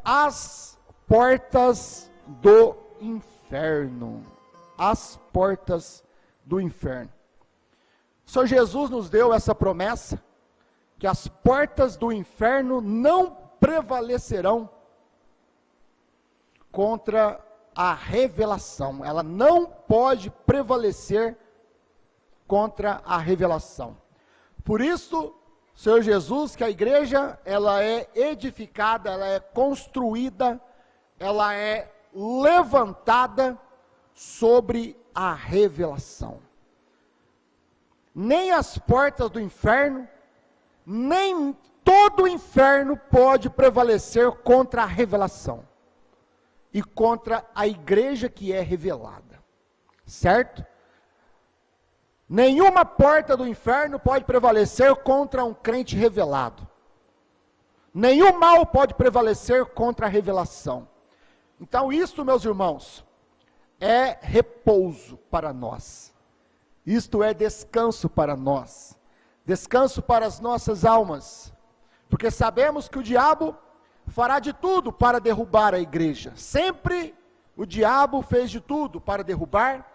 as portas do inferno. As portas do inferno. O Senhor Jesus nos deu essa promessa, que as portas do inferno não prevalecerão contra a revelação. Ela não pode prevalecer contra a revelação. Por isso, Senhor Jesus, que a igreja, ela é edificada, ela é construída, ela é levantada sobre a revelação. Nem as portas do inferno, nem todo o inferno pode prevalecer contra a revelação e contra a igreja que é revelada, certo? Nenhuma porta do inferno pode prevalecer contra um crente revelado. Nenhum mal pode prevalecer contra a revelação. Então isto, meus irmãos, é repouso para nós. Isto é descanso para nós. Descanso para as nossas almas. Porque sabemos que o diabo fará de tudo para derrubar a igreja. Sempre o diabo fez de tudo para derrubar,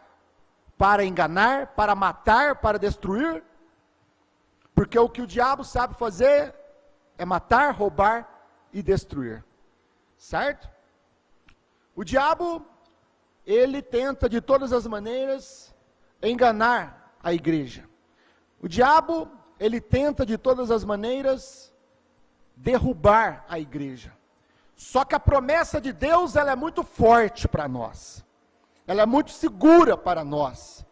para enganar, para matar, para destruir. Porque o que o diabo sabe fazer é matar, roubar e destruir. Certo? O diabo, ele tenta de todas as maneiras enganar a igreja. O diabo, ele tenta de todas as maneiras derrubar a igreja. Só que a promessa de Deus, ela é muito forte para nós. Ela é muito segura para nós.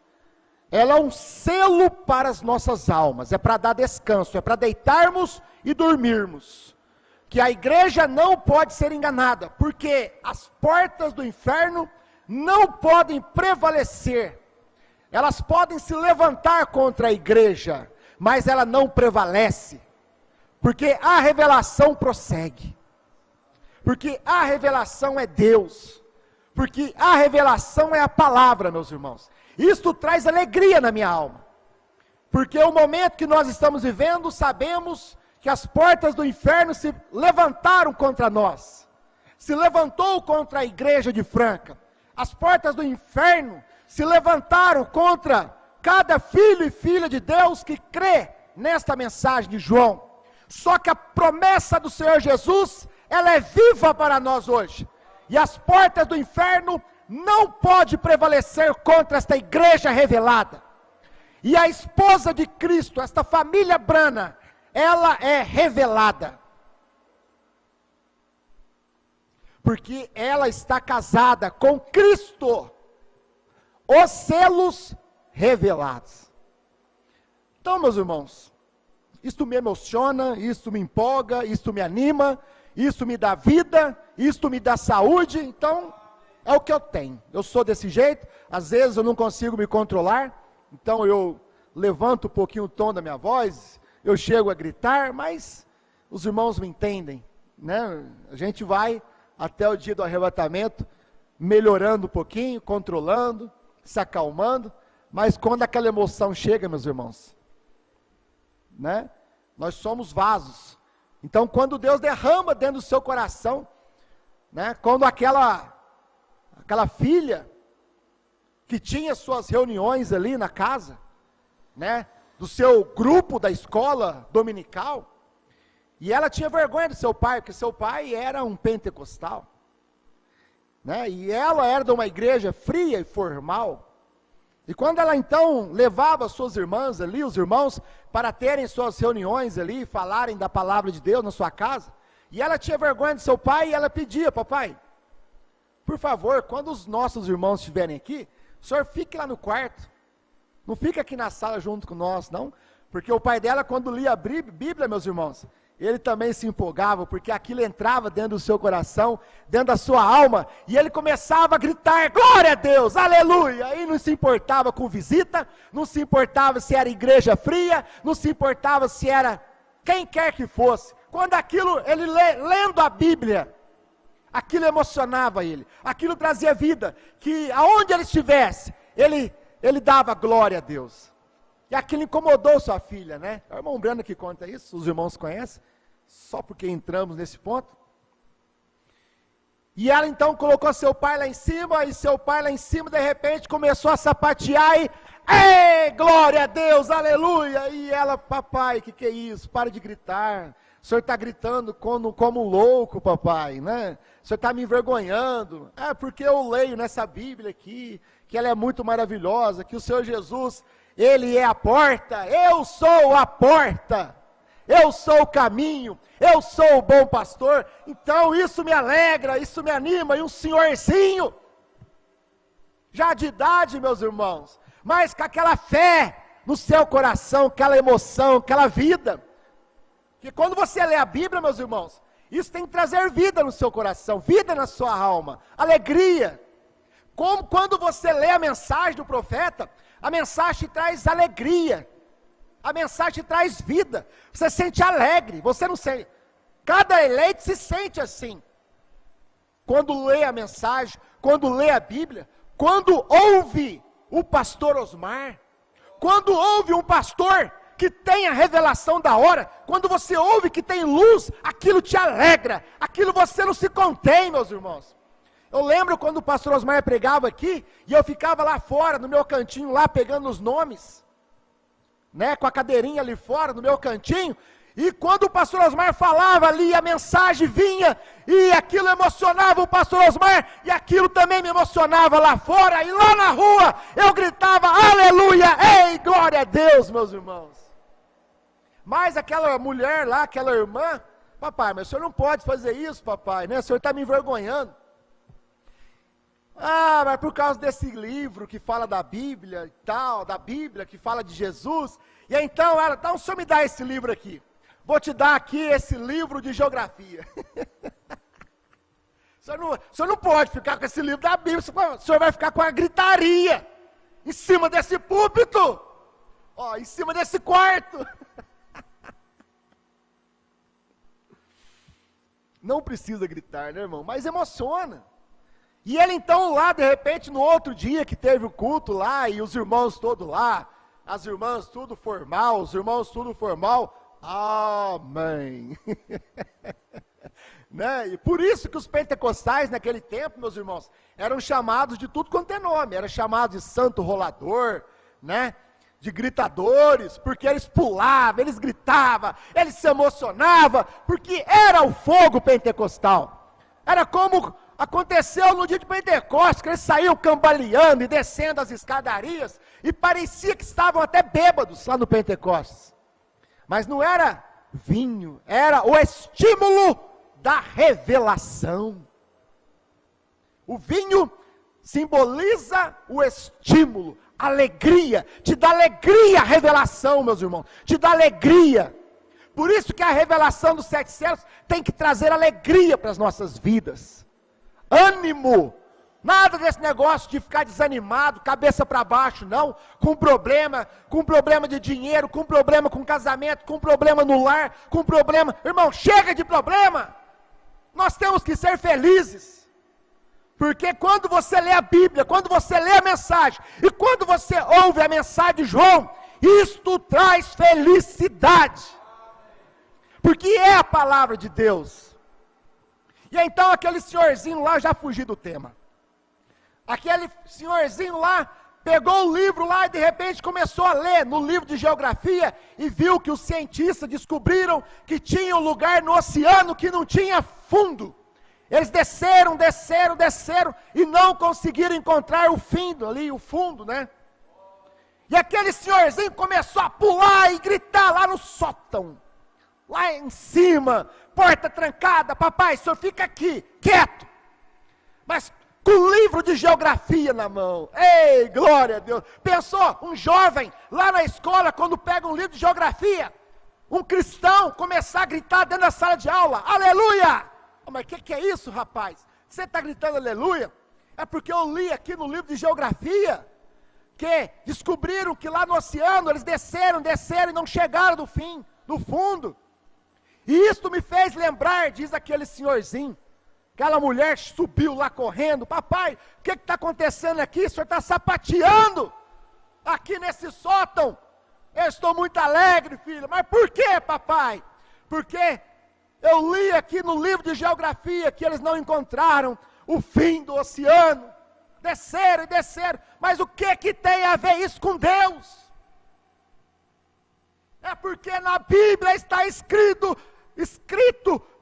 Ela é um selo para as nossas almas. É para dar descanso, é para deitarmos e dormirmos. Que a igreja não pode ser enganada, porque as portas do inferno não podem prevalecer. Elas podem se levantar contra a igreja, mas ela não prevalece. Porque a revelação prossegue. Porque a revelação é Deus. Porque a revelação é a palavra, meus irmãos. Isto traz alegria na minha alma. Porque o momento que nós estamos vivendo, sabemos que as portas do inferno se levantaram contra nós. Se levantou contra a igreja de Franca. As portas do inferno se levantaram contra cada filho e filha de Deus que crê nesta mensagem de João. Só que a promessa do Senhor Jesus, ela é viva para nós hoje. E as portas do inferno não podem prevalecer contra esta igreja revelada. E a esposa de Cristo, esta família Brana, ela é revelada. Porque ela está casada com Cristo. Os selos revelados. Então, meus irmãos, isto me emociona, isto me empolga, isto me anima, isto me dá vida, isto me dá saúde. Então, é o que eu tenho. Eu sou desse jeito, às vezes eu não consigo me controlar, então eu levanto um pouquinho o tom da minha voz, eu chego a gritar, mas os irmãos me entendem, né? A gente vai até o dia do arrebatamento, melhorando um pouquinho, controlando, se acalmando, mas quando aquela emoção chega, meus irmãos, né? Nós somos vasos. Então, quando Deus derrama dentro do seu coração, né? Quando aquela filha que tinha suas reuniões ali na casa, né? Do seu grupo da escola dominical, e ela tinha vergonha do seu pai, porque seu pai era um pentecostal, né? E ela era de uma igreja fria e formal. E quando ela então levava suas irmãs ali, os irmãos, para terem suas reuniões ali, falarem da palavra de Deus na sua casa, e ela tinha vergonha do seu pai, e ela pedia: papai, por favor, quando os nossos irmãos estiverem aqui, o senhor fique lá no quarto, não fica aqui na sala junto com nós, não, porque o pai dela, quando lia a Bíblia, meus irmãos, ele também se empolgava, porque aquilo entrava dentro do seu coração, dentro da sua alma, e ele começava a gritar: glória a Deus, aleluia. Aí não se importava com visita, não se importava se era igreja fria, não se importava se era quem quer que fosse. Quando aquilo, ele lendo a Bíblia, aquilo emocionava ele, aquilo trazia vida, que aonde ele estivesse, ele dava glória a Deus. E aquilo incomodou sua filha, né? É o irmão Brana que conta isso, os irmãos conhecem, só porque entramos nesse ponto. E ela então colocou seu pai lá em cima, e seu pai lá em cima, de repente, começou a sapatear e, ei, glória a Deus, aleluia! E ela, papai, que é isso? Para de gritar. O senhor está gritando como um louco, papai, né? O senhor está me envergonhando. É porque eu leio nessa Bíblia aqui, que ela é muito maravilhosa, que o Senhor Jesus, Ele é a porta, eu sou a porta. Eu sou o caminho, eu sou o bom pastor, então isso me alegra, isso me anima, e um senhorzinho, já de idade, meus irmãos, mas com aquela fé no seu coração, aquela emoção, aquela vida, que quando você lê a Bíblia, meus irmãos, isso tem que trazer vida no seu coração, vida na sua alma, alegria, como quando você lê a mensagem do profeta, a mensagem traz alegria, a mensagem traz vida, você sente alegre, você não sente, cada eleito se sente assim, quando lê a mensagem, quando lê a Bíblia, quando ouve o pastor Osmar, quando ouve um pastor que tem a revelação da hora, quando você ouve que tem luz, aquilo te alegra, aquilo você não se contém, meus irmãos. Eu lembro quando o pastor Osmar pregava aqui, e eu ficava lá fora, no meu cantinho lá, pegando os nomes, né, com a cadeirinha ali fora, no meu cantinho, e quando o pastor Osmar falava ali, a mensagem vinha, e aquilo emocionava o pastor Osmar, e aquilo também me emocionava lá fora, e lá na rua, eu gritava, aleluia, ei, glória a Deus, meus irmãos. Mas aquela mulher lá, aquela irmã, papai, mas o senhor não pode fazer isso, papai, né, o senhor está me envergonhando. Ah, mas por causa desse livro que fala da Bíblia e tal, da Bíblia que fala de Jesus, e então ela, então o senhor me dá esse livro aqui, vou te dar aqui esse livro de geografia. O senhor não pode ficar com esse livro da Bíblia, o senhor vai ficar com a gritaria, em cima desse púlpito, ó, em cima desse quarto. Não precisa gritar, né, irmão, mas emociona. E ele então lá, de repente, no outro dia que teve o culto lá, e os irmãos todos lá, as irmãs tudo formal, os irmãos tudo formal, amém. Né? E por isso que os pentecostais naquele tempo, meus irmãos, eram chamados de tudo quanto é nome, era chamado de santo rolador, né? De gritadores, porque eles pulavam, eles gritavam, eles se emocionavam, porque era o fogo pentecostal, era como aconteceu no dia de Pentecostes, que eles saíam cambaleando e descendo as escadarias, e parecia que estavam até bêbados lá no Pentecostes, mas não era vinho, era o estímulo da revelação. O vinho simboliza o estímulo, alegria, te dá alegria a revelação, meus irmãos, te dá alegria. Por isso que a revelação dos 7 céus tem que trazer alegria para as nossas vidas, ânimo, nada desse negócio de ficar desanimado, cabeça para baixo, não, com problema de dinheiro, com problema com casamento, com problema no lar, com problema, irmão, chega de problema, nós temos que ser felizes, porque quando você lê a Bíblia, quando você lê a mensagem, e quando você ouve a mensagem de João, isto traz felicidade, porque é a palavra de Deus. E então aquele senhorzinho lá, já fugi do tema, aquele senhorzinho lá, pegou o livro lá e de repente começou a ler no livro de geografia, e viu que os cientistas descobriram que tinha um lugar no oceano que não tinha fundo, eles desceram, e não conseguiram encontrar o fim ali, o fundo, né? E aquele senhorzinho começou a pular e gritar lá no sótão, lá em cima, porta trancada, papai, o senhor fica aqui, quieto, mas com o livro de geografia na mão, ei, glória a Deus, pensou, um jovem, lá na escola, quando pega um livro de geografia, um cristão começar a gritar dentro da sala de aula, aleluia, oh, mas o que é isso, rapaz, você está gritando aleluia? É porque eu li aqui no livro de geografia, que descobriram que lá no oceano, eles desceram e não chegaram no fim, no fundo, e isso me fez lembrar, diz aquele senhorzinho, aquela mulher subiu lá correndo, papai, o que está acontecendo aqui? O senhor está sapateando, aqui nesse sótão, eu estou muito alegre, filha, mas por que, papai? Porque eu li aqui no livro de geografia, que eles não encontraram o fim do oceano. Desceram e desceram. Mas o que tem a ver isso com Deus? É porque na Bíblia está escrito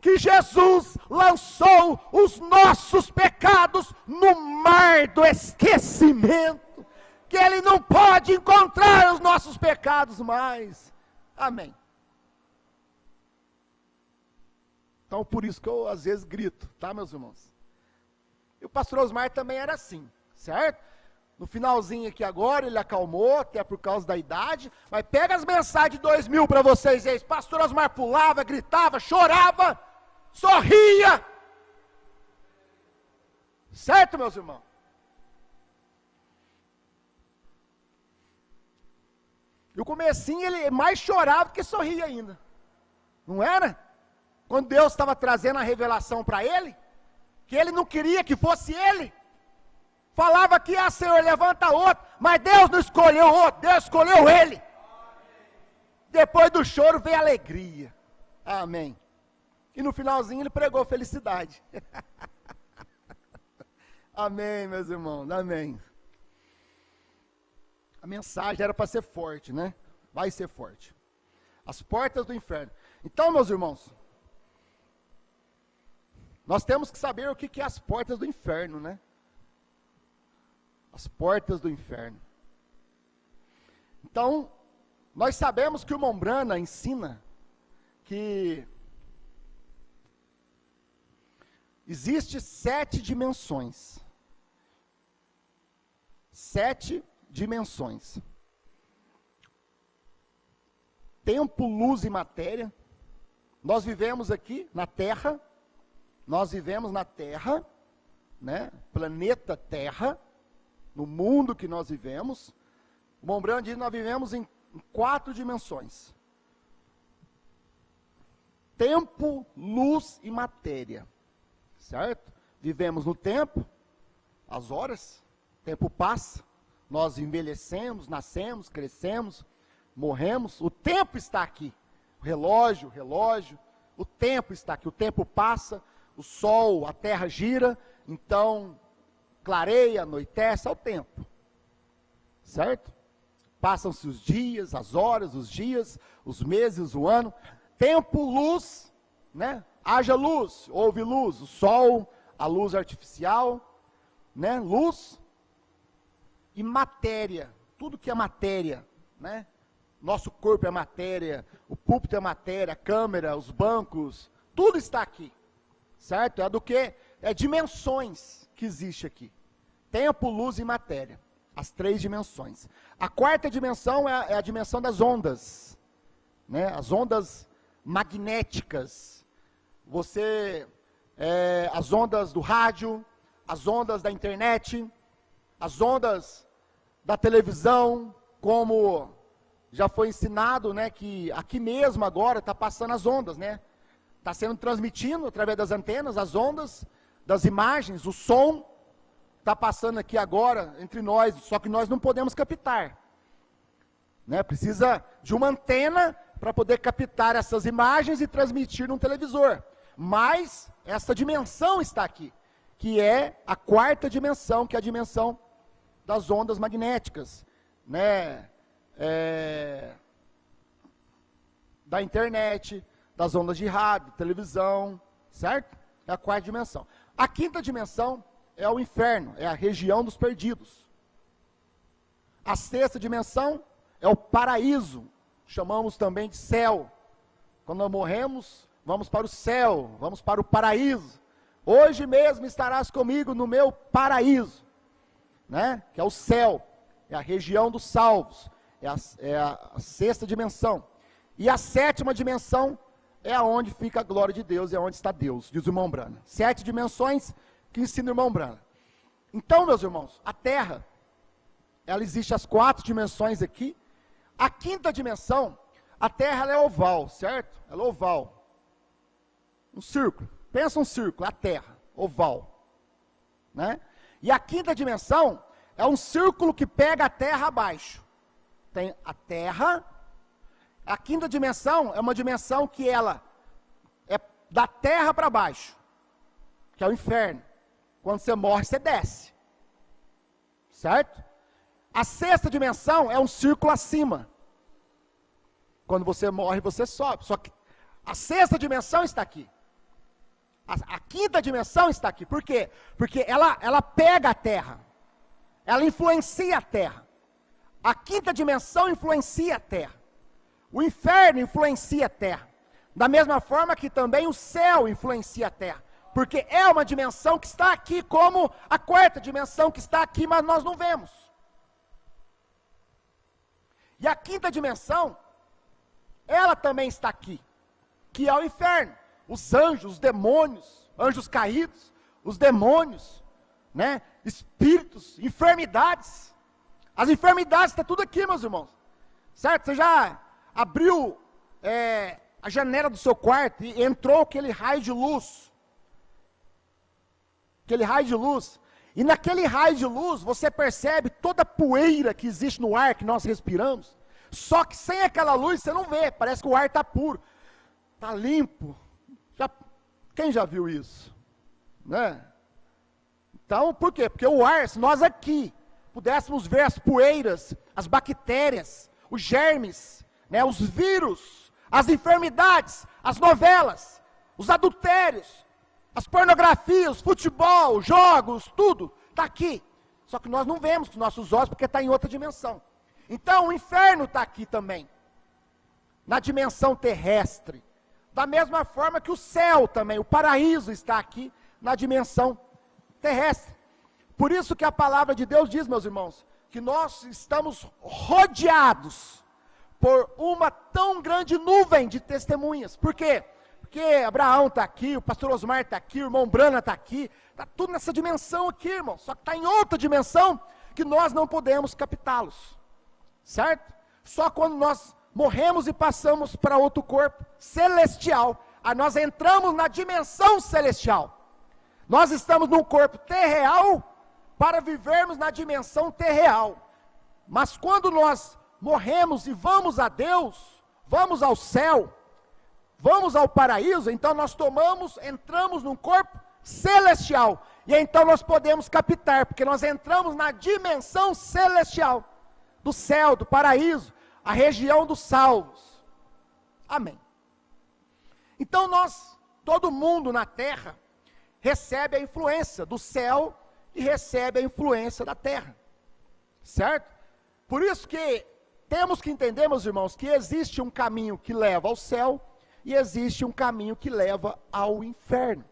que Jesus lançou os nossos pecados no mar do esquecimento, que Ele não pode encontrar os nossos pecados mais. Amém. Então, por isso que eu às vezes grito, tá, meus irmãos? E o pastor Osmar também era assim, certo? No finalzinho aqui agora, ele acalmou, até por causa da idade, mas pega as mensagens de 2000 para vocês aí. Pastor Osmar pulava, gritava, chorava, sorria. Certo, meus irmãos? E o comecinho ele mais chorava do que sorria ainda. Não era? Quando Deus estava trazendo a revelação para ele, que ele não queria que fosse ele. Falava que, Senhor, levanta outro, mas Deus não escolheu outro, Deus escolheu ele. Depois do choro veio a alegria. Amém. E no finalzinho ele pregou felicidade. Amém, meus irmãos, amém. A mensagem era para ser forte, né? Vai ser forte. As portas do inferno. Então, meus irmãos, nós temos que saber o que é as portas do inferno, né? As portas do inferno. Então, nós sabemos que o Mombrana ensina que existe 7 dimensões. 7 dimensões. Tempo, luz e matéria. Nós vivemos aqui na Terra. Nós vivemos na Terra, né? Planeta Terra. No mundo que nós vivemos, o Mombrana diz que nós vivemos em 4 dimensões. Tempo, luz e matéria. Certo? Vivemos no tempo, as horas, o tempo passa, nós envelhecemos, nascemos, crescemos, morremos, o tempo está aqui. O relógio, o tempo está aqui, o tempo passa, o sol, a terra gira, então clareia, anoitece, é o tempo, certo? Passam-se os dias, as horas, os dias, os meses, o ano. Tempo, luz, né? Haja luz, houve luz, o sol, a luz artificial, né? Luz e matéria, tudo que é matéria, né? Nosso corpo é matéria, o púlpito é matéria, a câmera, os bancos, tudo está aqui, certo? É do que? É dimensões que existe aqui. Tempo, luz e matéria. As 3 dimensões. A 4ª dimensão é a dimensão das ondas. Né? As ondas magnéticas. As ondas do rádio, as ondas da internet, as ondas da televisão, como já foi ensinado, né, que aqui mesmo agora está passando as ondas, né? Está sendo transmitido através das antenas, as ondas, das imagens, o som. Está passando aqui agora entre nós, só que nós não podemos captar. Né? Precisa de uma antena para poder captar essas imagens e transmitir num televisor. Mas essa dimensão está aqui, que é a 4ª dimensão, que é a dimensão das ondas magnéticas, né? Da internet, das ondas de rádio, televisão, certo? É a 4ª dimensão. A 5ª dimensão é o inferno, é a região dos perdidos. A 6ª dimensão é o paraíso, chamamos também de céu. Quando nós morremos, vamos para o céu, vamos para o paraíso. Hoje mesmo estarás comigo no meu paraíso, né? Que é o céu, é a região dos salvos, é a 6ª dimensão. E a 7ª dimensão é aonde fica a glória de Deus, é onde está Deus, diz o irmão Brana. 7 dimensões que ensina o irmão Brana. Então, meus irmãos, a Terra, ela existe as 4 dimensões aqui. A 5ª dimensão, a Terra ela é oval, certo? Ela é oval. Um círculo. Pensa um círculo, a Terra, oval. Né? E a 5ª dimensão é um círculo que pega a Terra abaixo. Tem a Terra. A 5ª dimensão é uma dimensão que ela é da Terra para baixo, que é o inferno. Quando você morre, você desce. Certo? A sexta dimensão é um círculo acima. Quando você morre, você sobe. Só que a sexta dimensão está aqui. A quinta dimensão está aqui. Por quê? Porque ela pega a terra. Ela influencia a terra. A quinta dimensão influencia a terra. O inferno influencia a terra. Da mesma forma que também o céu influencia a terra. Porque é uma dimensão que está aqui, como a quarta dimensão que está aqui, mas nós não vemos. E a quinta dimensão, ela também está aqui, que é o inferno. Os anjos, os demônios, anjos caídos, os demônios, né? Espíritos, enfermidades. As enfermidades estão tudo aqui, meus irmãos. Certo? Você já abriu a janela do seu quarto e entrou aquele raio de luz. Aquele raio de luz. E naquele raio de luz, você percebe toda a poeira que existe no ar que nós respiramos. Só que sem aquela luz, você não vê. Parece que o ar está puro. Está limpo. Quem já viu isso? Né? Então, por quê? Porque o ar, se nós aqui pudéssemos ver as poeiras, as bactérias, os germes, né, os vírus, as enfermidades, as novelas, os adultérios, as pornografias, futebol, jogos, tudo, está aqui. Só que nós não vemos com os nossos olhos, porque está em outra dimensão. Então, o inferno está aqui também, na dimensão terrestre. Da mesma forma que o céu também, o paraíso está aqui, na dimensão terrestre. Por isso que a palavra de Deus diz, meus irmãos, que nós estamos rodeados por uma tão grande nuvem de testemunhas. Por quê? Porque Abraão está aqui, o pastor Osmar está aqui, o irmão Brana está aqui, está tudo nessa dimensão aqui, irmão. Só que está em outra dimensão que nós não podemos captá-los. Certo? Só quando nós morremos e passamos para outro corpo celestial, aí nós entramos na dimensão celestial. Nós estamos num corpo terreal para vivermos na dimensão terreal. Mas quando nós morremos e vamos a Deus, vamos ao céu, vamos ao paraíso, então nós entramos num corpo celestial. E então nós podemos captar, porque nós entramos na dimensão celestial, do céu, do paraíso, a região dos salvos. Amém. Então todo mundo na terra, recebe a influência do céu e recebe a influência da terra. Certo? Por isso que temos que entender, meus irmãos, que existe um caminho que leva ao céu e existe um caminho que leva ao inferno.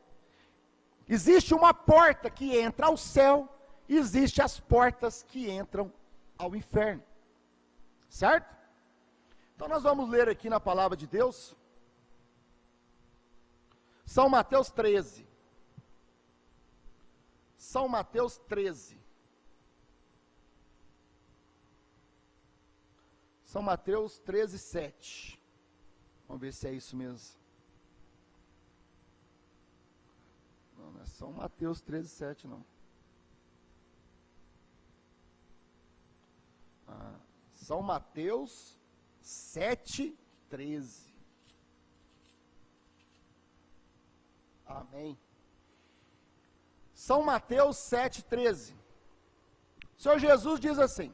Existe uma porta que entra ao céu e existe as portas que entram ao inferno. Certo? Então nós vamos ler aqui na palavra de Deus, São Mateus 13. São Mateus 13. São Mateus 13, 7. Vamos ver se é isso mesmo. Não é São Mateus 13, 7, não. São Mateus 7, 13. Amém. São Mateus 7, 13. O Senhor Jesus diz assim: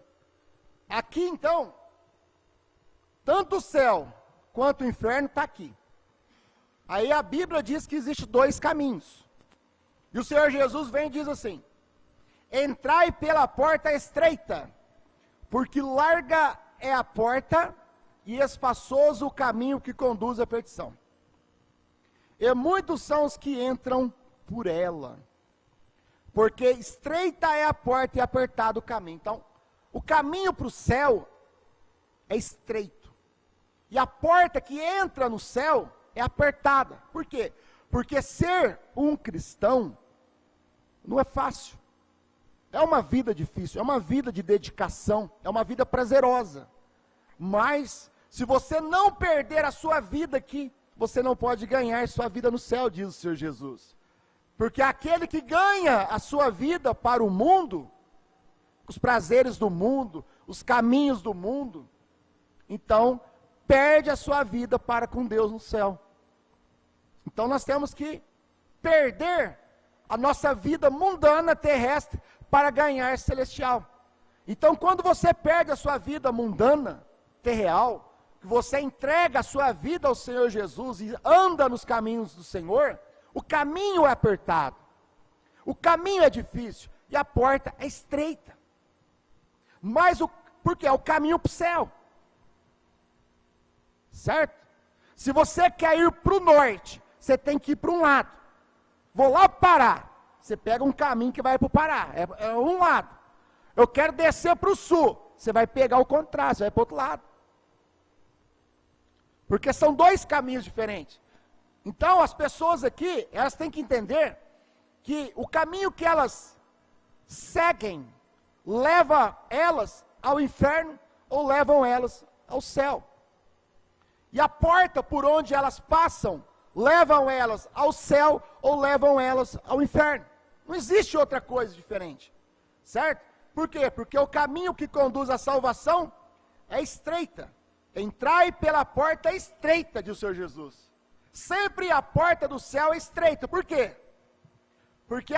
aqui então, tanto o céu quanto o inferno está aqui. Aí a Bíblia diz que existe dois caminhos. E o Senhor Jesus vem e diz assim: entrai pela porta estreita, porque larga é a porta e espaçoso o caminho que conduz à perdição. E muitos são os que entram por ela. Porque estreita é a porta e apertado o caminho. Então, o caminho para o céu é estreito. E a porta que entra no céu é apertada. Por quê? Porque ser um cristão não é fácil. É uma vida difícil, é uma vida de dedicação, é uma vida prazerosa. Mas, se você não perder a sua vida aqui, você não pode ganhar sua vida no céu, diz o Senhor Jesus. Porque aquele que ganha a sua vida para o mundo, os prazeres do mundo, os caminhos do mundo, então perde a sua vida para com Deus no céu. Então nós temos que perder a nossa vida mundana terrestre para ganhar celestial. Então, quando você perde a sua vida mundana, terreal, que você entrega a sua vida ao Senhor Jesus e anda nos caminhos do Senhor, o caminho é apertado, o caminho é difícil e a porta é estreita. Mas porque é o caminho para o céu, certo? Se você quer ir para o norte, você tem que ir para um lado. Vou lá para o Pará, você pega um caminho que vai para o Pará, é um lado. Eu quero descer para o sul, você vai pegar o contrário, você vai para o outro lado. Porque são dois caminhos diferentes. Então as pessoas aqui, elas têm que entender que o caminho que elas seguem, leva elas ao inferno ou levam elas ao céu. E a porta por onde elas passam, levam elas ao céu ou levam elas ao inferno. Não existe outra coisa diferente, certo? Por quê? Porque o caminho que conduz à salvação é estreita. Entrai pela porta estreita, diz o Senhor Jesus. Sempre a porta do céu é estreita. Por quê? Porque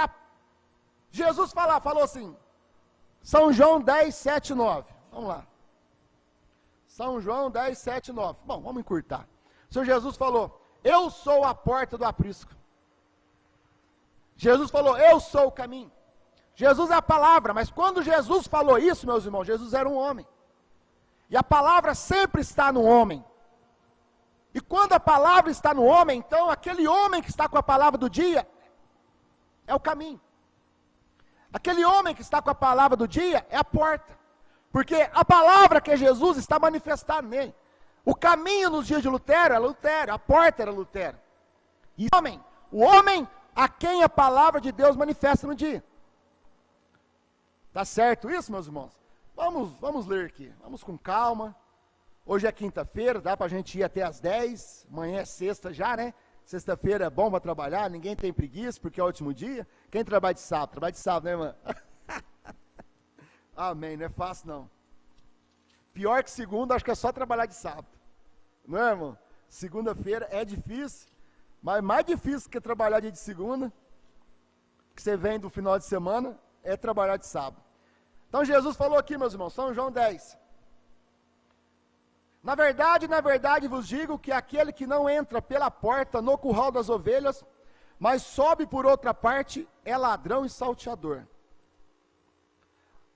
Jesus falou assim, São João 10, 7, 9. Vamos lá. São João 10, 7, 9. Bom, vamos encurtar. O Senhor Jesus falou, eu sou a porta do aprisco. Jesus falou, eu sou o caminho. Jesus é a palavra, mas quando Jesus falou isso, meus irmãos, Jesus era um homem. E a palavra sempre está no homem. E quando a palavra está no homem, então aquele homem que está com a palavra do dia é o caminho. Aquele homem que está com a palavra do dia é a porta. Porque a palavra que é Jesus está manifestada nele. O caminho nos dias de Lutero era Lutero, a porta era Lutero. E o homem a quem a palavra de Deus manifesta no dia. Tá certo isso, meus irmãos? Vamos ler aqui, vamos com calma. Hoje é quinta-feira, dá para a gente ir até às 10, amanhã é sexta já, né? Sexta-feira é bom para trabalhar, ninguém tem preguiça, porque é o último dia. Quem trabalha de sábado? Trabalha de sábado, né, irmã? Amém, não é fácil não. Pior que segunda, acho que é só trabalhar de sábado. Não é, irmão? Segunda-feira é difícil, mas mais difícil que trabalhar dia de segunda, que você vem do final de semana, é trabalhar de sábado. Então Jesus falou aqui, meus irmãos, São João 10. Na verdade vos digo que aquele que não entra pela porta no curral das ovelhas, mas sobe por outra parte, é ladrão e salteador.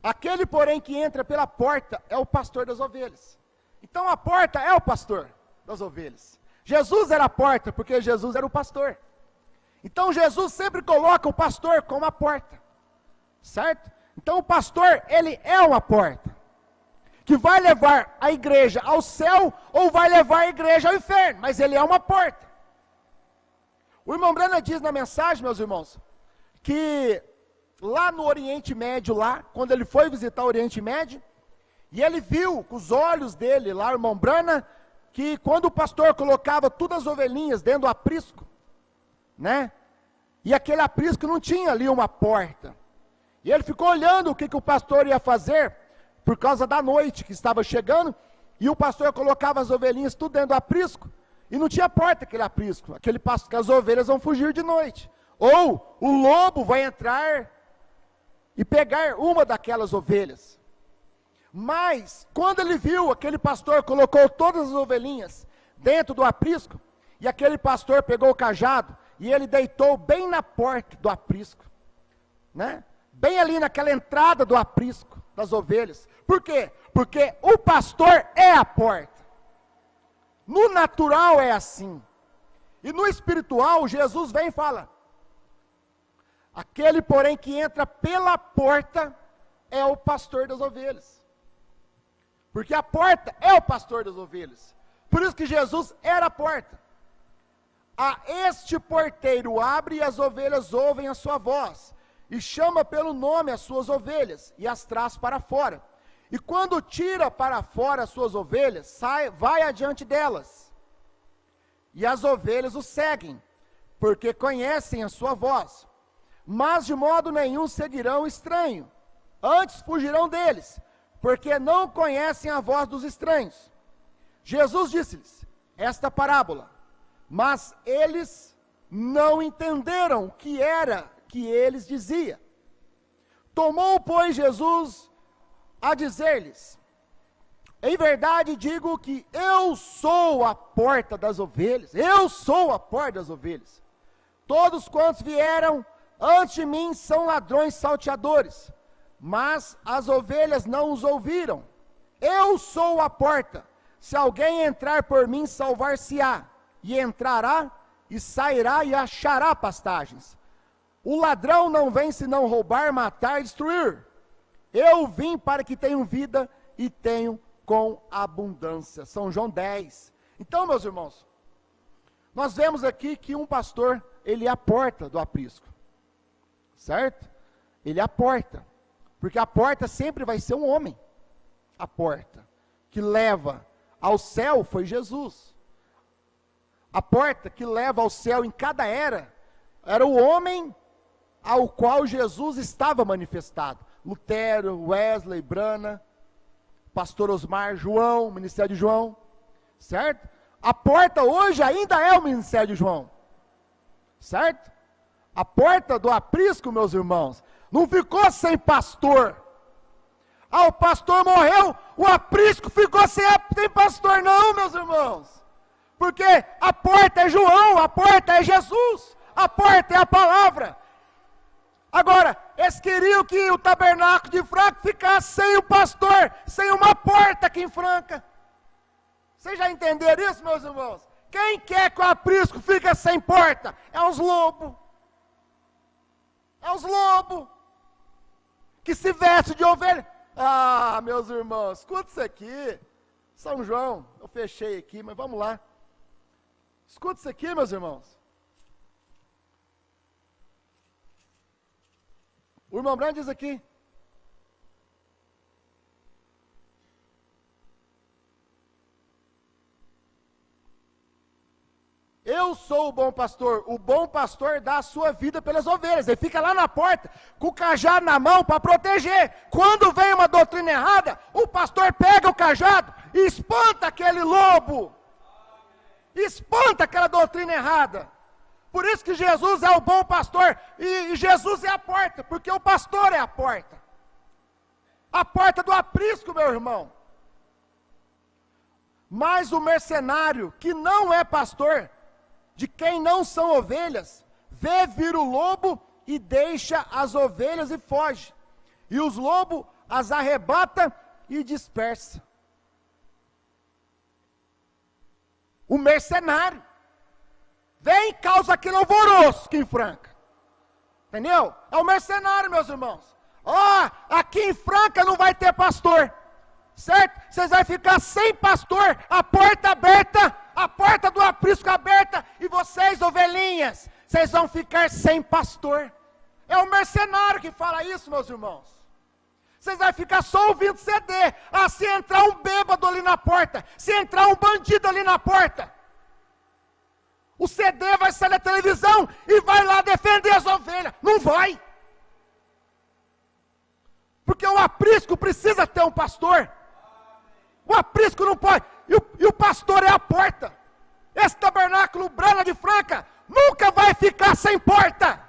Aquele, porém, que entra pela porta é o pastor das ovelhas. Então a porta é o pastor das ovelhas. Jesus era a porta, porque Jesus era o pastor. Então Jesus sempre coloca o pastor como a porta, certo? Então o pastor, ele é uma porta, que vai levar a igreja ao céu, ou vai levar a igreja ao inferno, mas ele é uma porta. O irmão Brana diz na mensagem, meus irmãos, que lá no Oriente Médio, quando ele foi visitar o Oriente Médio, e ele viu com os olhos dele, lá o irmão Brana, que quando o pastor colocava todas as ovelhinhas dentro do aprisco, né, e aquele aprisco não tinha ali uma porta, e ele ficou olhando o que o pastor ia fazer, por causa da noite que estava chegando, e o pastor colocava as ovelhinhas tudo dentro do aprisco, e não tinha porta aquele aprisco, que as ovelhas vão fugir de noite, ou o lobo vai entrar e pegar uma daquelas ovelhas. Mas, quando ele viu, aquele pastor colocou todas as ovelhinhas dentro do aprisco, e aquele pastor pegou o cajado, e ele deitou bem na porta do aprisco, né? Bem ali naquela entrada do aprisco das ovelhas. Por quê? Porque o pastor é a porta. No natural é assim. E no espiritual, Jesus vem e fala, aquele, porém, que entra pela porta é o pastor das ovelhas. Porque a porta é o pastor das ovelhas. Por isso que Jesus era a porta. A este porteiro abre e as ovelhas ouvem a sua voz. E chama pelo nome as suas ovelhas e as traz para fora. E quando tira para fora as suas ovelhas, vai adiante delas. E as ovelhas o seguem, porque conhecem a sua voz. Mas de modo nenhum seguirão o estranho, antes fugirão deles, porque não conhecem a voz dos estranhos. Jesus disse-lhes esta parábola, mas eles não entenderam que eles diziam. Tomou, pois, Jesus a dizer-lhes: em verdade digo que eu sou a porta das ovelhas, eu sou a porta das ovelhas. Todos quantos vieram antes de mim são ladrões salteadores, mas as ovelhas não os ouviram. Eu sou a porta, se alguém entrar por mim, salvar-se-á, e entrará, e sairá, e achará pastagens. O ladrão não vem senão roubar, matar e destruir. Eu vim para que tenham vida, e tenham com abundância. São João 10. Então, meus irmãos, nós vemos aqui que um pastor, ele é a porta do aprisco, certo? Ele é a porta, porque a porta sempre vai ser um homem. A porta que leva ao céu foi Jesus. A porta que leva ao céu em cada era o homem ao qual Jesus estava manifestado. Lutero, Wesley, Brana, Pastor Osmar, João, Ministério de João, certo? A porta hoje ainda é o Ministério de João, certo? A porta do aprisco, meus irmãos, não ficou sem pastor. O pastor morreu, o aprisco ficou sem pastor, não, meus irmãos. Porque a porta é João, a porta é Jesus, a porta é a palavra. Agora, eles queriam que o tabernáculo de Franca ficasse sem o pastor, sem uma porta aqui em Franca. Vocês já entenderam isso, meus irmãos? Quem quer que o aprisco fique sem porta? É os lobos. É os lobos. Que se veste de ovelha. Ah, meus irmãos, escuta isso aqui. São João, eu fechei aqui, mas vamos lá. Escuta isso aqui, meus irmãos. O irmão Brando diz aqui: eu sou o bom pastor dá a sua vida pelas ovelhas. Ele fica lá na porta, com o cajado na mão para proteger. Quando vem uma doutrina errada, o pastor pega o cajado e espanta aquele lobo. Espanta aquela doutrina errada. Por isso que Jesus é o bom pastor, e Jesus é a porta, porque o pastor é a porta. A porta do aprisco, meu irmão. Mas o mercenário, que não é pastor, de quem não são ovelhas, vê vir o lobo e deixa as ovelhas e foge. E os lobos as arrebata e dispersa. O mercenário vem e causa aquele alvoroço aqui em Franca. Entendeu? É o mercenário, meus irmãos. Aqui em Franca não vai ter pastor. Certo? Vocês vão ficar sem pastor, a porta aberta, a porta do aprisco aberta, e vocês, ovelhinhas, vocês vão ficar sem pastor. É o mercenário que fala isso, meus irmãos. Vocês vão ficar só ouvindo CD. Se entrar um bêbado ali na porta, se entrar um bandido ali na porta, o CD vai sair na televisão e vai lá defender as ovelhas. Não vai. Porque o aprisco precisa ter um pastor. O aprisco não pode. E o pastor é a porta. Esse tabernáculo Brana de Franca nunca vai ficar sem porta.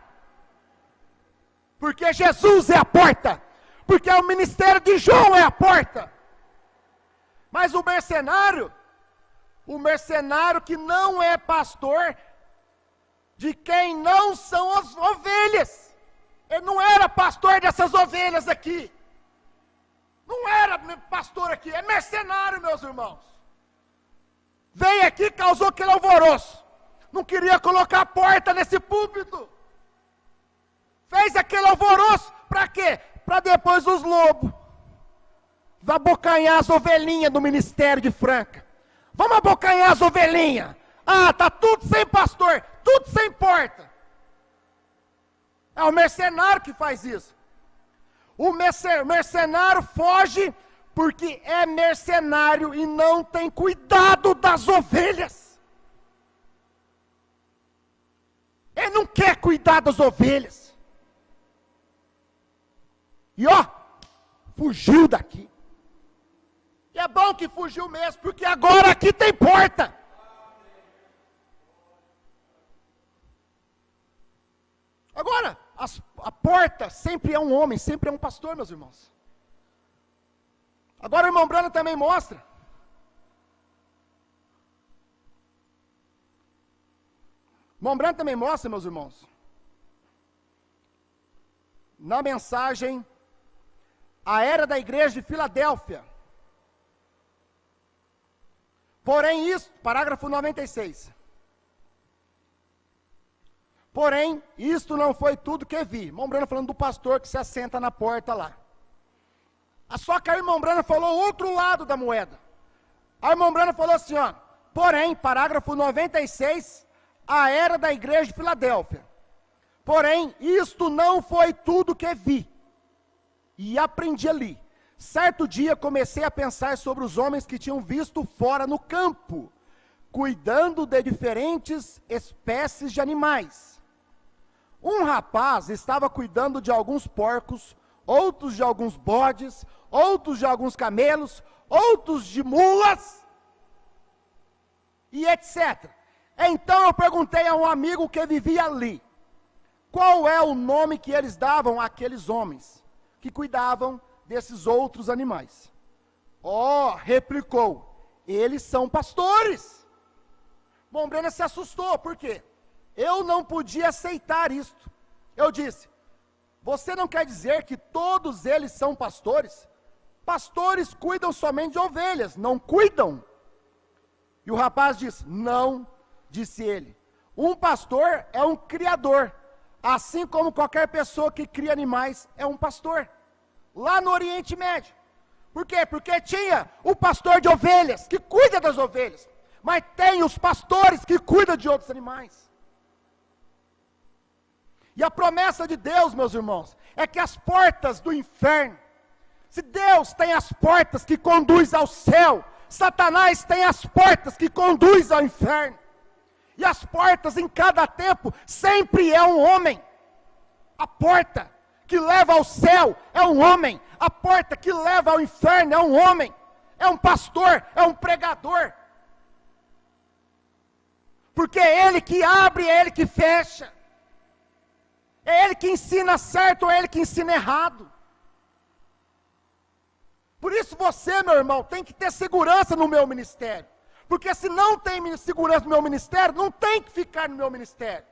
Porque Jesus é a porta. Porque o ministério de João é a porta. Mas o mercenário que não é pastor, de quem não são as ovelhas. Ele não era pastor dessas ovelhas aqui. Não era pastor aqui, é mercenário, meus irmãos. Veio aqui, causou aquele alvoroço. Não queria colocar a porta nesse púlpito. Fez aquele alvoroço, para quê? Para depois os lobos vai abocanhar as ovelhinhas do ministério de Franca. Vamos abocanhar as ovelhinhas. Tá tudo sem pastor, tudo sem porta. É o mercenário que faz isso. O mercenário foge porque é mercenário e não tem cuidado das ovelhas. Ele não quer cuidar das ovelhas. E fugiu daqui. E é bom que fugiu mesmo, porque agora aqui tem porta. Agora, as porta sempre é um homem, sempre é um pastor, meus irmãos. Agora o irmão Branham também mostra. O irmão Branham também mostra, meus irmãos, na mensagem A Era da Igreja de Filadélfia. Porém, isso, parágrafo 96. Porém, isto não foi tudo que vi. Irmão Branham falando do pastor que se assenta na porta lá. Só que a irmã Branham falou outro lado da moeda. A irmã Branham falou assim, ó. Porém, parágrafo 96, a Era da Igreja de Filadélfia. Porém, isto não foi tudo que vi. E aprendi ali. Certo dia comecei a pensar sobre os homens que tinham visto fora no campo, cuidando de diferentes espécies de animais. Um rapaz estava cuidando de alguns porcos, outros de alguns bodes, outros de alguns camelos, outros de mulas, e etc. Então eu perguntei a um amigo que vivia ali, qual é o nome que eles davam àqueles homens que cuidavam desses outros animais? Replicou, eles são pastores. Bom, Breno se assustou, por quê? Eu não podia aceitar isto. Eu disse, você não quer dizer que todos eles são pastores? Pastores cuidam somente de ovelhas, não cuidam? E o rapaz disse, não, disse ele, um pastor é um criador, assim como qualquer pessoa que cria animais é um pastor. Lá no Oriente Médio. Por quê? Porque tinha o pastor de ovelhas, que cuida das ovelhas, mas tem os pastores que cuidam de outros animais. E a promessa de Deus, meus irmãos, é que as portas do inferno, se Deus tem as portas que conduzem ao céu, Satanás tem as portas que conduzem ao inferno. E as portas em cada tempo sempre é um homem. A porta que leva ao céu é um homem. A porta que leva ao inferno é um homem. É um pastor, é um pregador. Porque é ele que abre, é ele que fecha. É ele que ensina certo ou é ele que ensina errado. Por isso você, meu irmão, tem que ter segurança no meu ministério. Porque se não tem segurança no meu ministério, não tem que ficar no meu ministério.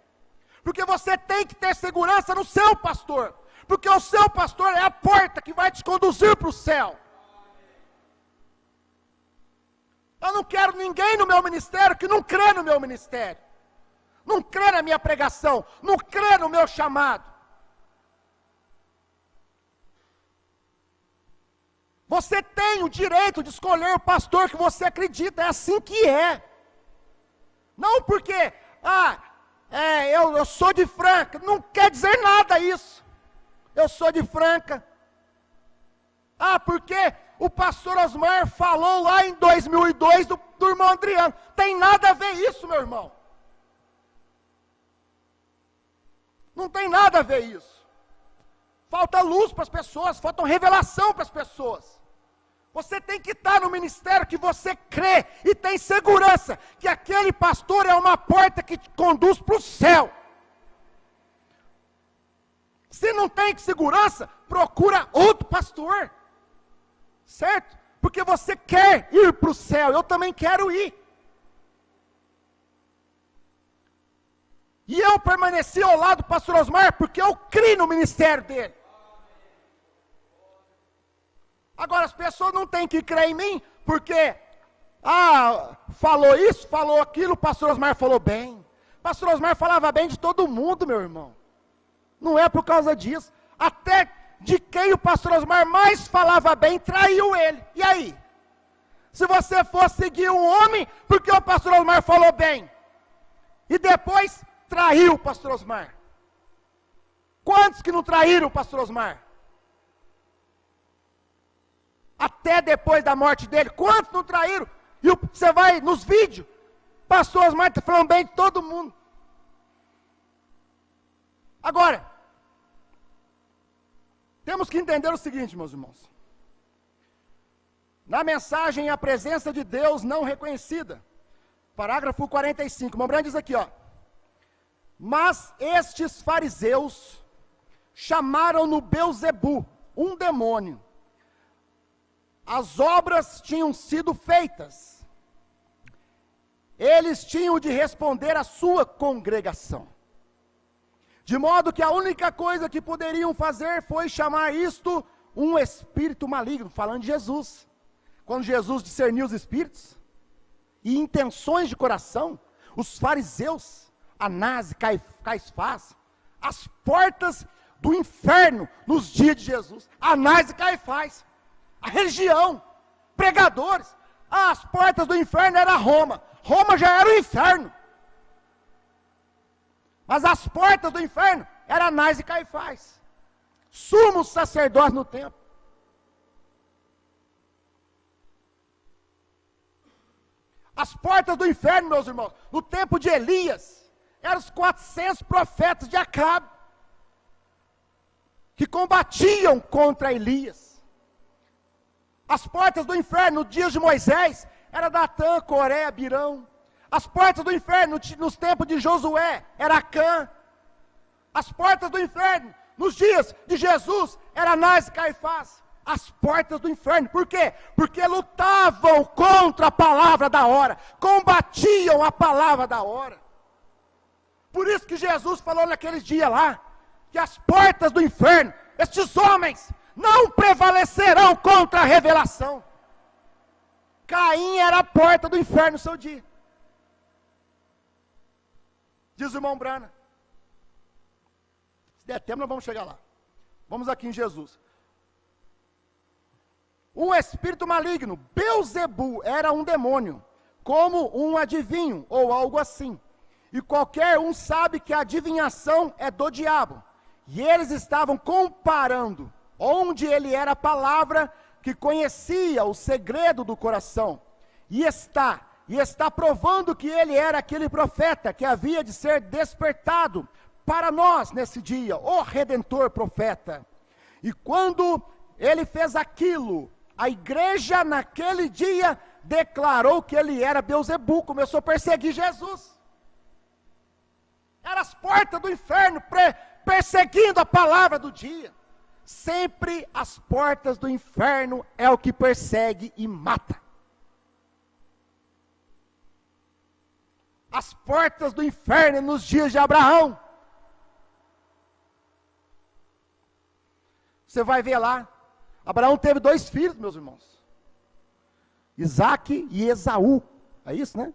Porque você tem que ter segurança no seu pastor. Porque o seu pastor é a porta que vai te conduzir para o céu. Eu não quero ninguém no meu ministério que não crê no meu ministério. Não crê na minha pregação, não crê no meu chamado. Você tem o direito de escolher o pastor que você acredita, é assim que é. Não porque, eu sou de Franca, não quer dizer nada isso. Eu sou de Franca. Porque o pastor Osmar falou lá em 2002 do irmão Adriano. Tem nada a ver isso, meu irmão. Não tem nada a ver isso. Falta luz para as pessoas, falta revelação para as pessoas. Você tem que estar no ministério que você crê e tem segurança que aquele pastor é uma porta que te conduz para o céu. Se não tem segurança, procura outro pastor. Certo? Porque você quer ir para o céu, eu também quero ir. E eu permaneci ao lado do pastor Osmar porque eu criei no ministério dele. Agora as pessoas não têm que crer em mim porque, falou isso, falou aquilo, o pastor Osmar falou bem. O pastor Osmar falava bem de todo mundo, meu irmão. Não é por causa disso. Até de quem o pastor Osmar mais falava bem, traiu ele. E aí? Se você for seguir um homem, porque o pastor Osmar falou bem, e depois traiu o pastor Osmar. Quantos que não traíram o pastor Osmar? Até depois da morte dele, quantos não traíram? E você vai nos vídeos, pastor Osmar está falando bem de todo mundo. Agora, temos que entender o seguinte, meus irmãos. Na mensagem, a presença de Deus não reconhecida. Parágrafo 45. O irmão Branham diz aqui, mas estes fariseus chamaram-no Belzebu, um demônio. As obras tinham sido feitas. Eles tinham de responder à sua congregação. De modo que a única coisa que poderiam fazer foi chamar isto um espírito maligno, falando de Jesus. Quando Jesus discerniu os espíritos e intenções de coração, os fariseus, Anás e Caifás, as portas do inferno nos dias de Jesus, Anás e Caifás, a religião, pregadores, as portas do inferno era Roma. Roma já era o inferno. Mas as portas do inferno eram Anás e Caifás, sumos sacerdotes no templo. As portas do inferno, meus irmãos, no tempo de Elias, eram os 400 profetas de Acabe, que combatiam contra Elias. As portas do inferno, nos dias de Moisés, era Datã, Coré, Abirão. As portas do inferno, nos tempos de Josué, era Acã. As portas do inferno, nos dias de Jesus, era Anás e Caifás. As portas do inferno, por quê? Porque lutavam contra a palavra da hora, combatiam a palavra da hora. Por isso que Jesus falou naqueles dias lá, que as portas do inferno, estes homens, não prevalecerão contra a revelação. Caim era a porta do inferno no seu dia. Diz o irmão Brana. Se der tempo, nós vamos chegar lá. Vamos aqui em Jesus. Um espírito maligno, Belzebu, era um demônio, como um adivinho, ou algo assim. E qualquer um sabe que a adivinhação é do diabo. E eles estavam comparando, onde ele era a palavra que conhecia o segredo do coração. E está provando que ele era aquele profeta que havia de ser despertado para nós nesse dia, o Redentor profeta. E quando ele fez aquilo, a igreja naquele dia declarou que ele era Belzebu, começou a perseguir Jesus. Eram as portas do inferno perseguindo a palavra do dia. Sempre as portas do inferno é o que persegue e mata. As portas do inferno nos dias de Abraão. Você vai ver lá, Abraão teve 2 filhos, meus irmãos. Isaque e Esaú. É isso, né?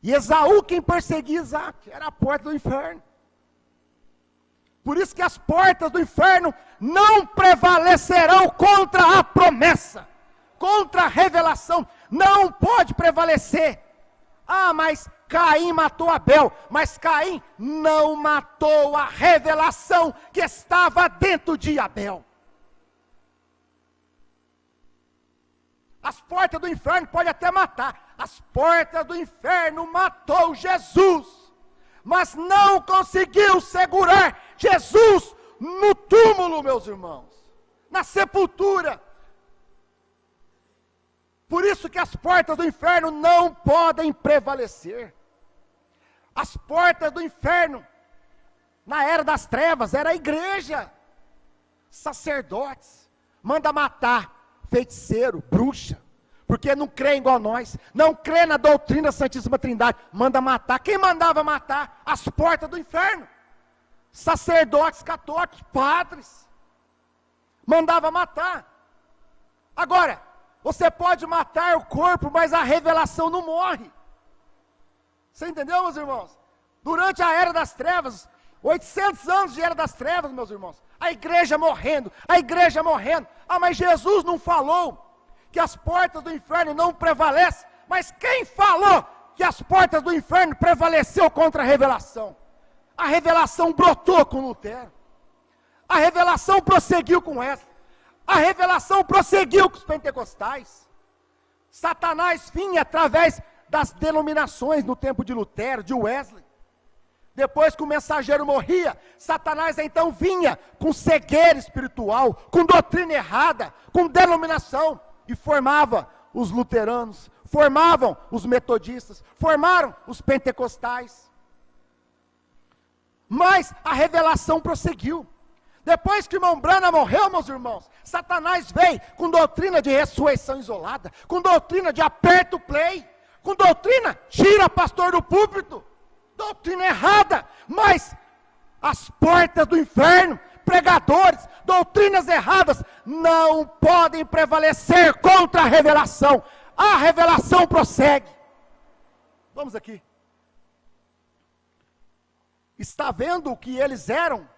E Esaú, quem perseguia Isaque, era a porta do inferno. Por isso que as portas do inferno não prevalecerão contra a promessa, contra a revelação. Não pode prevalecer. Ah, mas Caim matou Abel. Mas Caim não matou a revelação que estava dentro de Abel. As portas do inferno podem até matar. As portas do inferno matou Jesus, mas não conseguiu segurar Jesus no túmulo, meus irmãos, na sepultura. Por isso que as portas do inferno não podem prevalecer. As portas do inferno, na era das trevas, era a igreja, sacerdotes, manda matar feiticeiro, bruxa, porque não crê igual nós, não crê na doutrina da Santíssima Trindade, manda matar. Quem mandava matar? As portas do inferno. Sacerdotes católicos, padres, mandava matar. Agora, você pode matar o corpo, mas a revelação não morre. Você entendeu, meus irmãos? Durante a era das trevas, 800 anos de era das trevas, meus irmãos, a igreja morrendo, a igreja morrendo. Ah, mas Jesus não falou que as portas do inferno não prevalecem. Mas quem falou que as portas do inferno prevaleceu contra a revelação? A revelação brotou com Lutero. A revelação prosseguiu com Wesley. A revelação prosseguiu com os pentecostais. Satanás vinha através das denominações no tempo de Lutero, de Wesley. Depois que o mensageiro morria, Satanás então vinha com cegueira espiritual, com doutrina errada, com denominação, e formava os luteranos, formavam os metodistas, formaram os pentecostais. mas a revelação prosseguiu. Depois que o irmão Branham morreu, meus irmãos, Satanás veio com doutrina de ressurreição isolada, com doutrina de aperta o play, com doutrina tira pastor do púlpito, doutrina errada, mas as portas do inferno, pregadores, doutrinas erradas, não podem prevalecer contra a revelação. A revelação prossegue. Vamos aqui. Está vendo o que eles eram?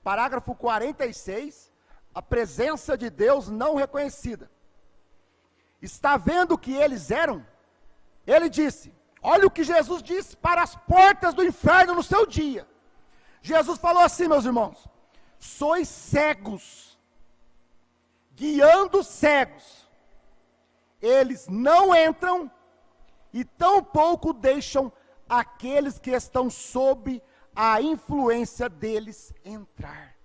Parágrafo 46, a presença de Deus não reconhecida. Está vendo o que eles eram? Ele disse, olha o que Jesus disse para as portas do inferno no seu dia. Jesus falou assim, meus irmãos, sois cegos, guiando cegos. Eles não entram e tampouco deixam aqueles que estão sob a influência deles entrar.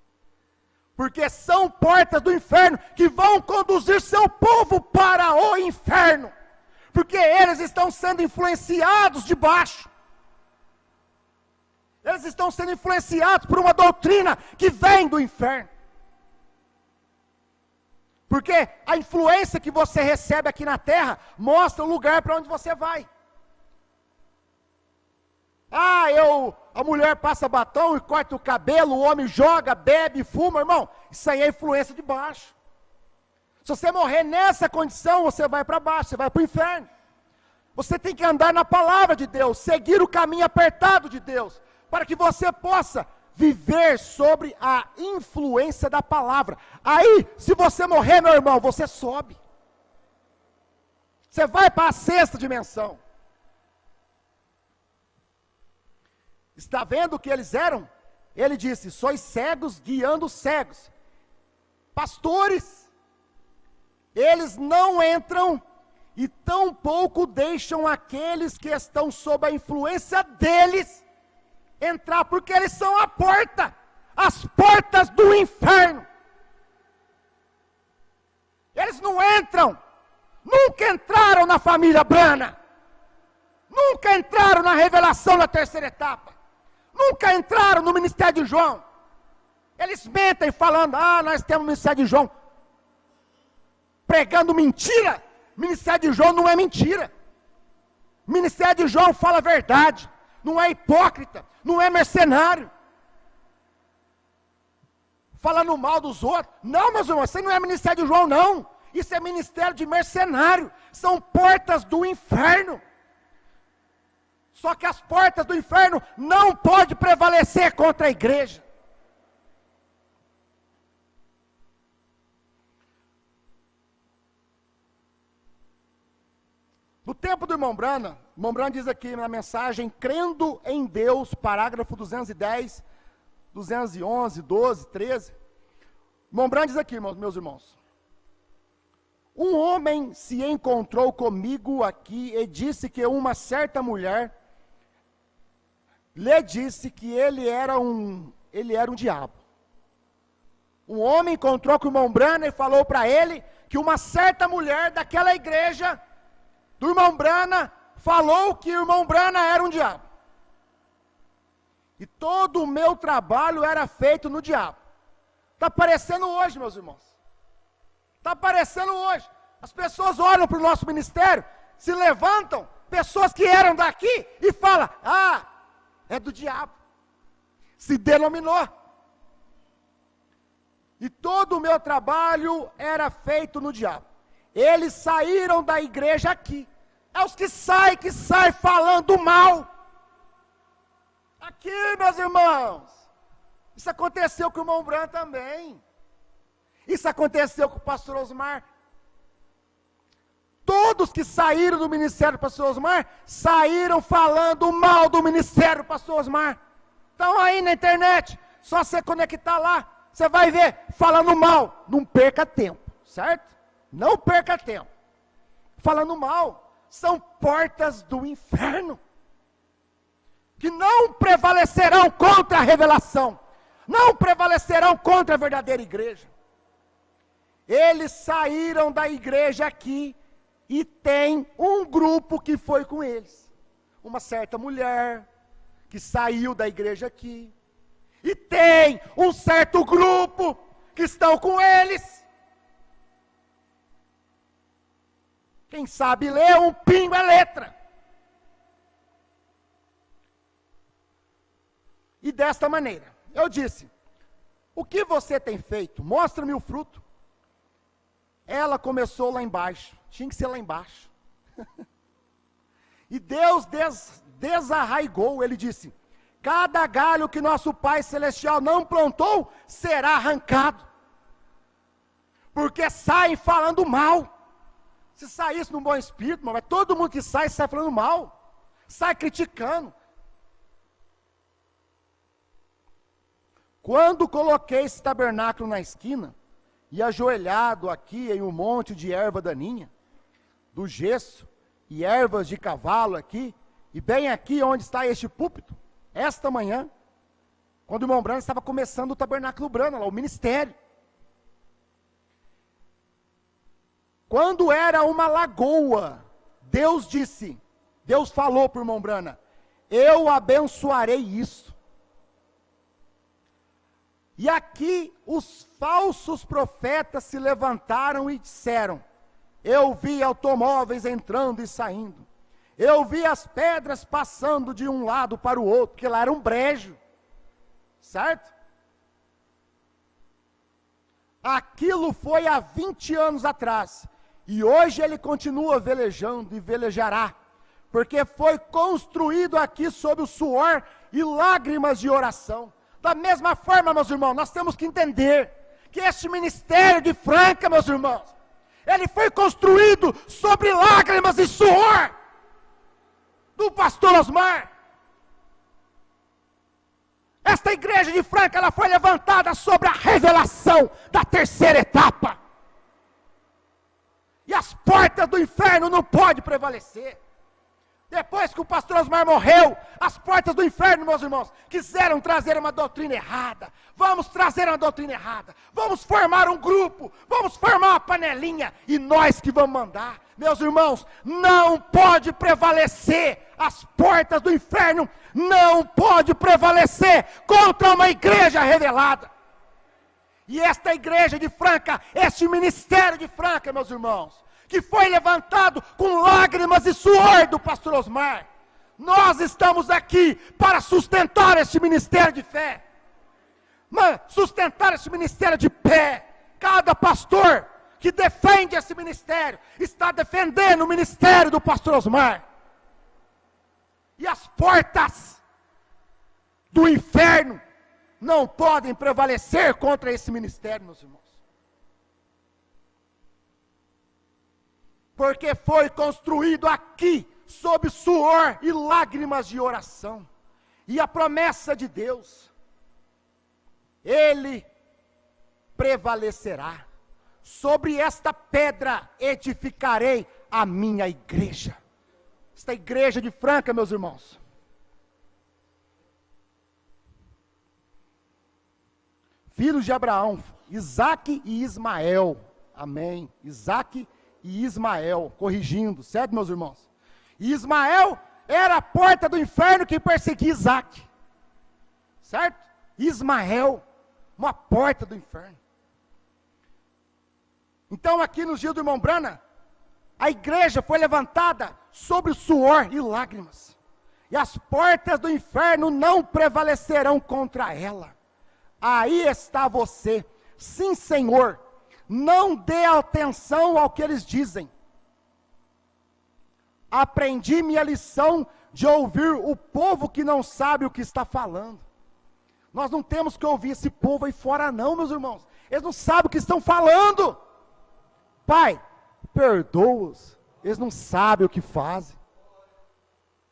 Porque são portas do inferno que vão conduzir seu povo para o inferno. Porque eles estão sendo influenciados de baixo. Eles estão sendo influenciados por uma doutrina que vem do inferno. Porque a influência que você recebe aqui na terra mostra o lugar para onde você vai. A mulher passa batom e corta o cabelo, o homem joga, bebe, fuma, irmão. Isso aí é influência de baixo. Se você morrer nessa condição, você vai para baixo, você vai para o inferno. Você tem que andar na palavra de Deus, seguir o caminho apertado de Deus, para que você possa viver sobre a influência da palavra. Aí, se você morrer, meu irmão, você sobe. Você vai para a sexta dimensão. Está vendo o que eles eram? Ele disse, sois cegos guiando cegos. Pastores, eles não entram e tampouco deixam aqueles que estão sob a influência deles entrar, porque eles são a porta, as portas do inferno. Eles não entram, nunca entraram na família Branham, nunca entraram na revelação da terceira etapa, nunca entraram no ministério de João. Eles mentem falando, nós temos o ministério de João, pregando mentira. Ministério de João não é mentira. Ministério de João fala a verdade, não é hipócrita, não é mercenário, falando mal dos outros. Não, meus irmãos, isso não é ministério de João, não. Isso é ministério de mercenário. São portas do inferno. Só que as portas do inferno não podem prevalecer contra a igreja. No tempo do irmão Branham diz aqui na mensagem, crendo em Deus, parágrafo 210, 211, 12, 13. Irmão Branham diz aqui, meus irmãos, um homem se encontrou comigo aqui e disse que uma certa mulher lhe disse que ele era um diabo. Um homem encontrou com o irmão Branham e falou para ele que uma certa mulher daquela igreja do irmão Branham falou que o irmão Branham era um diabo. E todo o meu trabalho era feito no diabo. Está aparecendo hoje, meus irmãos. Está aparecendo hoje. As pessoas olham para o nosso ministério, se levantam, pessoas que eram daqui, e falam, é do diabo. Se denominou. E todo o meu trabalho era feito no diabo. Eles saíram da igreja aqui. É os que saem falando mal. Aqui, meus irmãos. Isso aconteceu com o irmão Branham também. Isso aconteceu com o pastor Osmar. Todos que saíram do ministério do pastor Osmar, saíram falando mal do ministério do pastor Osmar. Estão aí na internet, só você conectar lá, você vai ver, falando mal. Não perca tempo, certo? Não perca tempo. Falando mal. São portas do inferno, que não prevalecerão contra a revelação, não prevalecerão contra a verdadeira igreja. Eles saíram da igreja aqui, e tem um grupo que foi com eles, uma certa mulher, que saiu da igreja aqui, e tem um certo grupo que estão com eles. Quem sabe ler um pingo é letra. E desta maneira, eu disse, o que você tem feito? Mostra-me o fruto. Ela começou lá embaixo, tinha que ser lá embaixo. E Deus desarraigou, ele disse, cada galho que nosso Pai Celestial não plantou, será arrancado. Porque saem falando mal. Se saísse num bom espírito, mas todo mundo que sai falando mal. Sai criticando. Quando coloquei esse tabernáculo na esquina, e ajoelhado aqui em um monte de erva daninha, do gesso, e ervas de cavalo aqui, e bem aqui onde está este púlpito, esta manhã, quando o irmão Brana estava começando o tabernáculo Brana, lá, o ministério. Quando era uma lagoa, Deus disse, Deus falou para o irmão Brana, eu abençoarei isso. E aqui os falsos profetas se levantaram e disseram, eu vi automóveis entrando e saindo, eu vi as pedras passando de um lado para o outro, porque lá era um brejo, certo? Aquilo foi há 20 anos atrás, e hoje ele continua velejando e velejará, porque foi construído aqui sob o suor e lágrimas de oração. Da mesma forma, meus irmãos, nós temos que entender que este ministério de Franca, meus irmãos, ele foi construído sobre lágrimas e suor do pastor Osmar. Esta igreja de Franca, ela foi levantada sobre a revelação da terceira etapa. E as portas do inferno não podem prevalecer. Depois que o pastor Osmar morreu, as portas do inferno, meus irmãos, quiseram trazer uma doutrina errada. Vamos trazer uma doutrina errada. Vamos formar um grupo. Vamos formar uma panelinha. E nós que vamos mandar. Meus irmãos, não pode prevalecer. As portas do inferno não pode prevalecer contra uma igreja revelada. E esta igreja de Franca, este ministério de Franca, meus irmãos, que foi levantado com lágrimas e suor do pastor Osmar. Nós estamos aqui para sustentar este ministério de fé. Sustentar este ministério de pé. Cada pastor que defende esse ministério, está defendendo o ministério do pastor Osmar. E as portas do inferno não podem prevalecer contra esse ministério, meus irmãos. Porque foi construído aqui, sob suor e lágrimas de oração. E a promessa de Deus, Ele prevalecerá. Sobre esta pedra edificarei a minha igreja. Esta igreja de Franca, meus irmãos. Filhos de Abraão, Isaque e Ismael. Amém. Isaque e Ismael, corrigindo, certo, meus irmãos? E Ismael era a porta do inferno que perseguia Isaque, certo? Ismael, uma porta do inferno. Então aqui nos dias do irmão Brana, a igreja foi levantada sobre suor e lágrimas, e as portas do inferno não prevalecerão contra ela. Aí está você, sim Senhor, não dê atenção ao que eles dizem. Aprendi minha lição de ouvir o povo que não sabe o que está falando. Nós não temos que ouvir esse povo aí fora não, meus irmãos. Eles não sabem o que estão falando. Pai, perdoa-os. Eles não sabem o que fazem.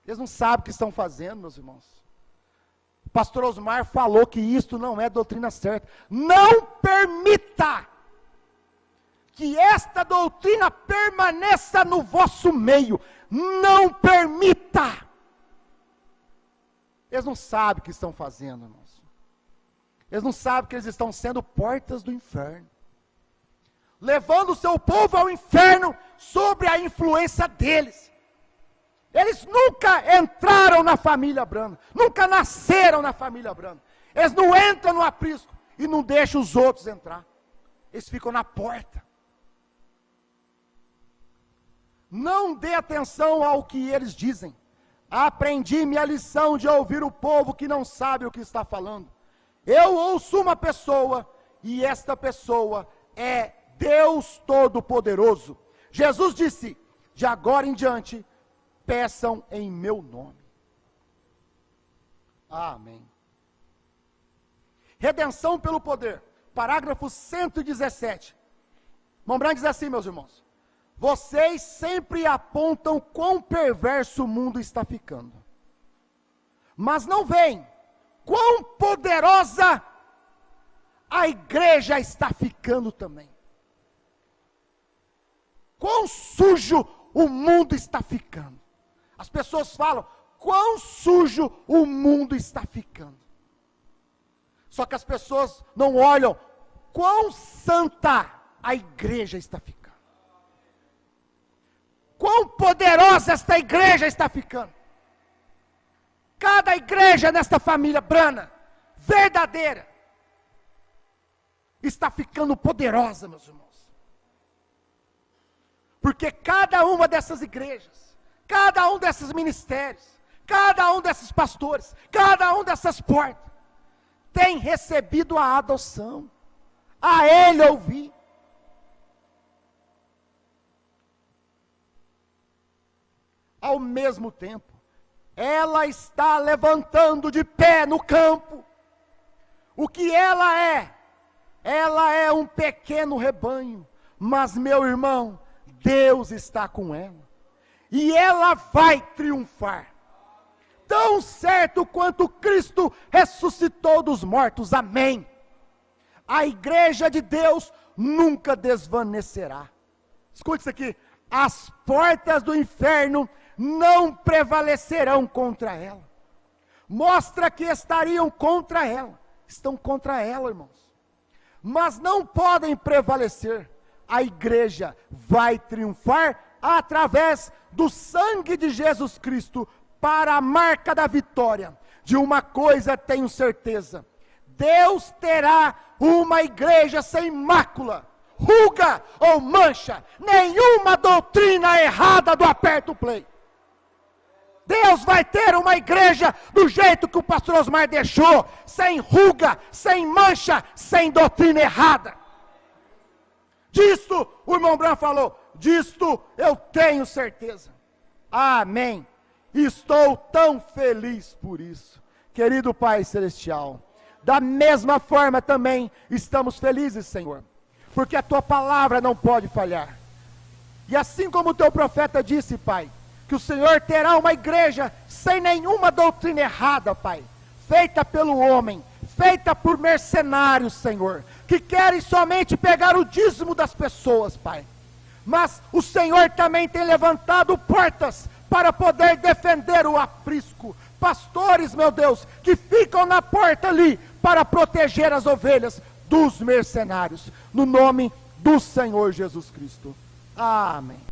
Eles não sabem o que estão fazendo, meus irmãos. O pastor Osmar falou que isto não é doutrina certa. Não permita que esta doutrina permaneça no vosso meio. Não permita. Eles não sabem o que estão fazendo, irmãos. Eles não sabem que eles estão sendo portas do inferno. Levando o seu povo ao inferno sobre a influência deles. Eles nunca entraram na família Brana, nunca nasceram na família Brana. Eles não entram no aprisco e não deixam os outros entrar. Eles ficam na porta. Não dê atenção ao que eles dizem. Aprendi minha lição de ouvir o povo que não sabe o que está falando. Eu ouço uma pessoa e esta pessoa é Deus Todo-Poderoso. Jesus disse: de agora em diante, peçam em meu nome. Amém. Redenção pelo poder. Parágrafo 117. Mombrão diz assim, meus irmãos: vocês sempre apontam quão perverso o mundo está ficando, mas não veem quão poderosa a igreja está ficando também. Quão sujo o mundo está ficando. As pessoas falam, quão sujo o mundo está ficando. Só que as pessoas não olham quão santa a igreja está ficando. Quão poderosa esta igreja está ficando. Cada igreja nesta família Brana, verdadeira, está ficando poderosa, meus irmãos. Porque cada uma dessas igrejas, cada um desses ministérios, cada um desses pastores, cada um dessas portas, tem recebido a adoção, a ele ouvir. Ao mesmo tempo, ela está levantando de pé no campo. O que ela é? Ela é um pequeno rebanho, mas meu irmão, Deus está com ela, e ela vai triunfar, tão certo quanto Cristo ressuscitou dos mortos, amém. A igreja de Deus nunca desvanecerá. Escute isso aqui: as portas do inferno não prevalecerão contra ela. Mostra que estariam contra ela, estão contra ela, irmãos, mas não podem prevalecer. A igreja vai triunfar através do sangue de Jesus Cristo, para a marca da vitória. De uma coisa tenho certeza: Deus terá uma igreja sem mácula, ruga ou mancha, nenhuma doutrina errada do aperto play. Deus vai ter uma igreja do jeito que o pastor Osmar deixou, sem ruga, sem mancha, sem doutrina errada. Disto, o irmão Branco falou, disto eu tenho certeza. Amém. Estou tão feliz por isso. Querido Pai Celestial, da mesma forma também estamos felizes, Senhor, porque a Tua palavra não pode falhar. E assim como o Teu profeta disse, Pai, que o Senhor terá uma igreja sem nenhuma doutrina errada, Pai, feita pelo homem, feita por mercenários, Senhor, que querem somente pegar o dízimo das pessoas, Pai. Mas o Senhor também tem levantado portas para poder defender o aprisco. Pastores, meu Deus, que ficam na porta ali para proteger as ovelhas dos mercenários. No nome do Senhor Jesus Cristo. Amém.